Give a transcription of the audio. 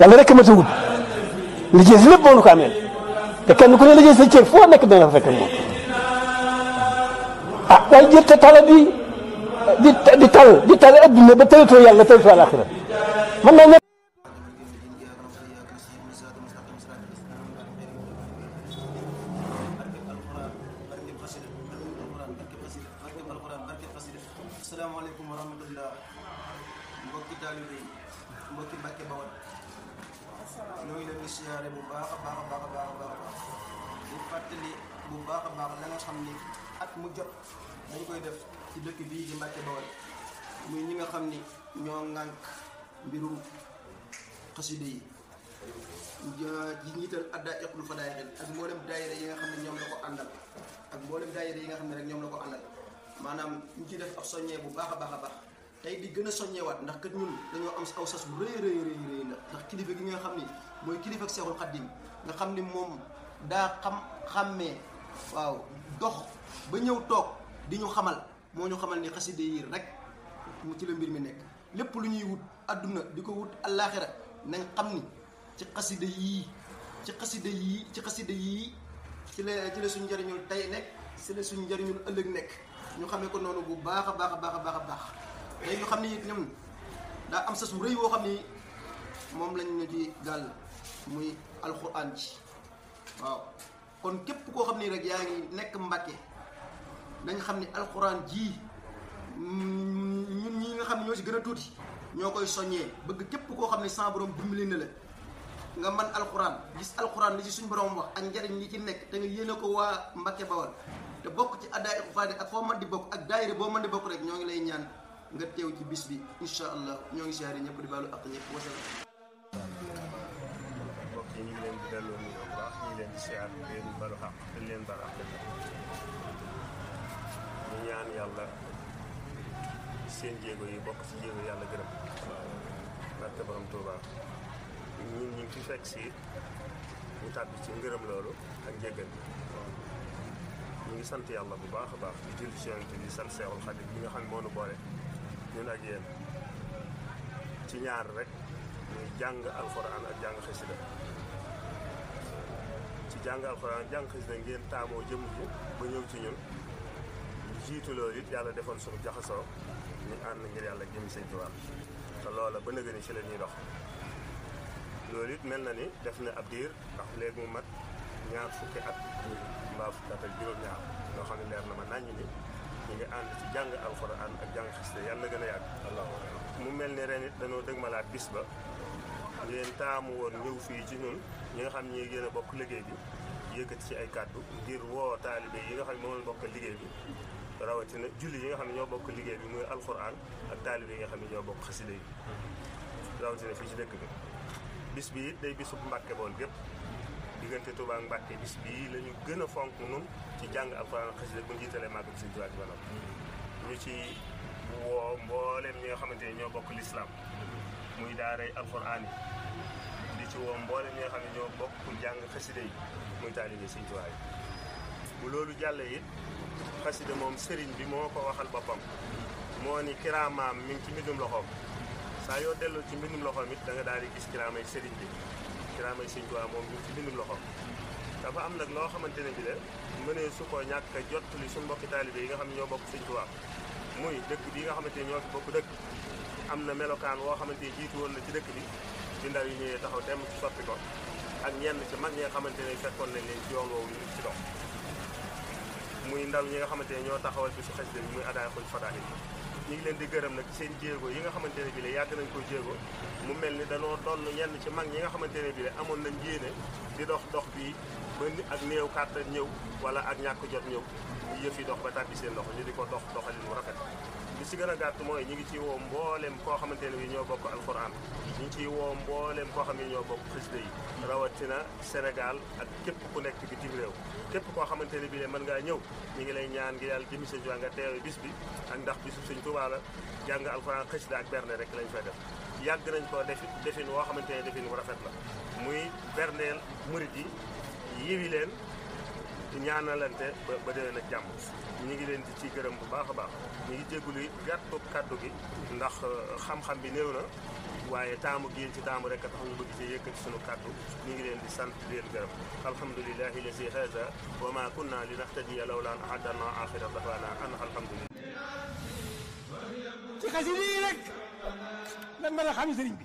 yàlla rek ma ta wut liggéey si lépp moo nu ko ameel te kenn ku ne liggéey sa cër foo nekk dana fa fekk moom ah waaye jër te tala di tal adduna ba tëlatoo yàlla tëlatoo àlaxira man naa nekk asalaamaaleykum wa rahmatullah mbokki taalibe yi mbokki Mbàkke Bawol ñoo ngi leen di siyaare bu baax a baax a baax a baax a baax di fàttali bu baax a baax la nga xam ni at mu jot dañ koy def ci dëkk bii di Mbàkke Bawol muy ñi nga xam ni ñoo ŋànk mbirum xaside yi ci njiital adda iqul fadaayil ak mboolem daayira yi nga xam ne ñoom la ko àndal ak mboolem daayira yi nga xam ne rek ñoom la ko àndal maanaam ñu ciy def ab soññee bu baax a baax a baax tey di gën a soññeewaat ndax kat ñun dañoo am aw sas bu rëy rëy rëy la ndax kilifa gi nga xam ni mooy kilifa ak Seexul Xaddim nga xam ni moom daa xàmmee waaw dox ba ñëw toog di ñu xamal moo ñu xamal ni xaside yi rek mu ci la mbir mi nekk lépp lu ñuy wut adduna di ko wut àllaaxira nañ xam ni ci xaside yii ci la suñu njëriñul tey nekk ci la suñu njëriñul ëllëg nekk ñu xamee ko noonu bu baax a baax a baax a baax a baax tey ñu xam ni it ñoom daa am sa su rëy woo xam ni moom lañ ñu ci gàll muy alxuraan ji waaw kon képp koo xam ni rek yaa ngi nekk Mbàkke nañ xam ni alxuraan ji ñun ñi nga xam ne ñoo ci gën a tuuti ñoo koy soññee bëgg képp koo xam ne sa borom dimbali na la nga man alxuraan gis alxuraan li ci suñu borom wax ak njariñ li ci nekk te nga yéene ko waa Mbàkke Bawol te bokk ci addaa iqul fadaayil ak foo mën di bokk ak daayira boo mën di bokk rek ñoo ngi lay ñaan nga teew ci bis bi incha allah ñoo ngi siyaare ñëpp di baalu ak ñëpp wasalaam. mbokk yi ñu ngi leen di delloo nuyoo bu baax ñu ngi leen di siyaar di leen balu xaq te leen balu xaq ñu ñaan yàlla seen jéego yi bokk ci jéego yàlla gërëm barke borom Tuuba ñun ñu ngi fi fekk si ñu tàbbi ci ngërëm loolu ak njëggal bi ñu ngi sant yàlla bu baax a baax di julli ci Yonent bi sant Seexul Xadiim bi nga xam ne moo nu boole ñun ak yéen ci ñaar rek muy jàng alxuraan ak jàng xasida ci jàng alxuraan ak jàng xasida ngeen taamoo jëm ji ba ñëw ci ñun jiitu loolu it yàlla defoon suñu jaxasoo ñu ànd ngir yàlla jëm Sëñ Tuubaa te loola ba nëgë ni ci la ñuy dox loolu it mel na ni def na ab diir ndax léegi mu mat ñaar fukki at mbaa fukki at ak juróom-ñaar yoo xam ne leer na ma naññ ni ñu ngi ànd ci jàng alxuraan ak jàng xasida yàlla na gën a yàgg mu mel ni ren it dañoo dëgmalaat bis ba ngeen taamu woon ñëw fii ci ñun ñi nga xam ñi gën a bokk liggéey bi yëkkati ci ay kàddu ngir woo taalibe yi nga xam ne moom la bokk liggéey bi rawatina julli yi nga xam ne ñoo bokk liggéey bi muy alxuraan ak taalibe yi nga xam ne ñoo bokk xasida yi rawatina fii ci dëkk bi bis bi it day bisub Mbàkke Bawol gépp diggante Tuuba ak Mbàkke bis bii la ñu gën a fonk nun ci jàng alxuraan ak xasida bu njiitalee màggal Sëñ Tuubaa ci banam ñu ci woo mbooleem ñi nga xamante ne ñoo bokk lislaam muy daaray alxuraan yi di ci woo mbooleem ñi nga xam ne ñoo bokk jàng xasida yi muy taalibe Sëñ Tuubaa yi bu loolu jàllee it xasida moom sëriñ bi moo ko waxal boppam moo ni kiraamaam mi ngi ci mbindum loxoom saa yoo delloo ci mbindum loxoom it da nga daal di gis kiraamay sëriñ bi kiraamay Sëñ Tuubaa moom mi ngi ci mbindum loxoom dafa am nag loo xamante ne bi de mënee su ko ñàkk a jottali suñu mbokki taalibe yi nga xam ne ñoo bokk Sëñ Tuubaa muy dëkk bi nga xamante ne ñoo fi bokk dëkk am na melokaan woo xamante ne jiitu woon na ci dëkk bi bi ndaw yi ñëwee taxaw temm ci soppi ko ak ñenn ci mag ñi nga xamante ne fekkoon nañ leen ci yoon woowu ñu ci dox muy ndaw ñi nga xamante ne ñoo taxawal bi su xasida bi muy addaa iqul fadaayil ñu ngi leen di gërëm nag seen jéego yi nga xamante ne bi la yàgg nañ ko jéego mu mel ni danoo doon ñenn ci mag ñi nga xamante ne bi la amoon nañ yéene di dox dox bi ba ak néew kàttan ñëw wala ak ñàkk jot ñëw ñu yëf yi dox ba tàbbi seen loxo ñu di ko dox doxalin mu rafet li si gën a gàtt mooy ñu ngi ci woo mbooleem koo xamante ne bi ñoo bokk alxuraan ñu ngi ciy woo mbooleem koo xam ne ñoo bokk xasida yi rawatina Sénégal ak képp ku nekk bitim réew képp koo xamante ne bi le mën ngaa ñëw ñu ngi lay ñaan ngir yàlla jëmi Sëñ Tuubaa nga teewe bis bi ak ndax bisu Sëñ Tuubaa la jàng alxuraan xasida ak berne rek lañ fay def yàgg nañ ko defin woo xamante ne defin bu rafet la muy berneel murit yi yiwi leen ñaanalante ba déwén ak jàmm ñu ngi leen di ci gërëm bu baax a baax ñu ngi jéggulu gàttu kàddu gi ndax xam-xam bi néew na waaye taamu gi ci taamu rek a tax ñu bëgg ci yëkkati sunu kàddu ñu ngi leen di sant di leen gërëm alhamdulillahi lazi haza wa ma kunna li nahtadiya lawla an hadana axira dafaana an alhamdulillah ci xasida yi rek lan mën a xam sëriñ bi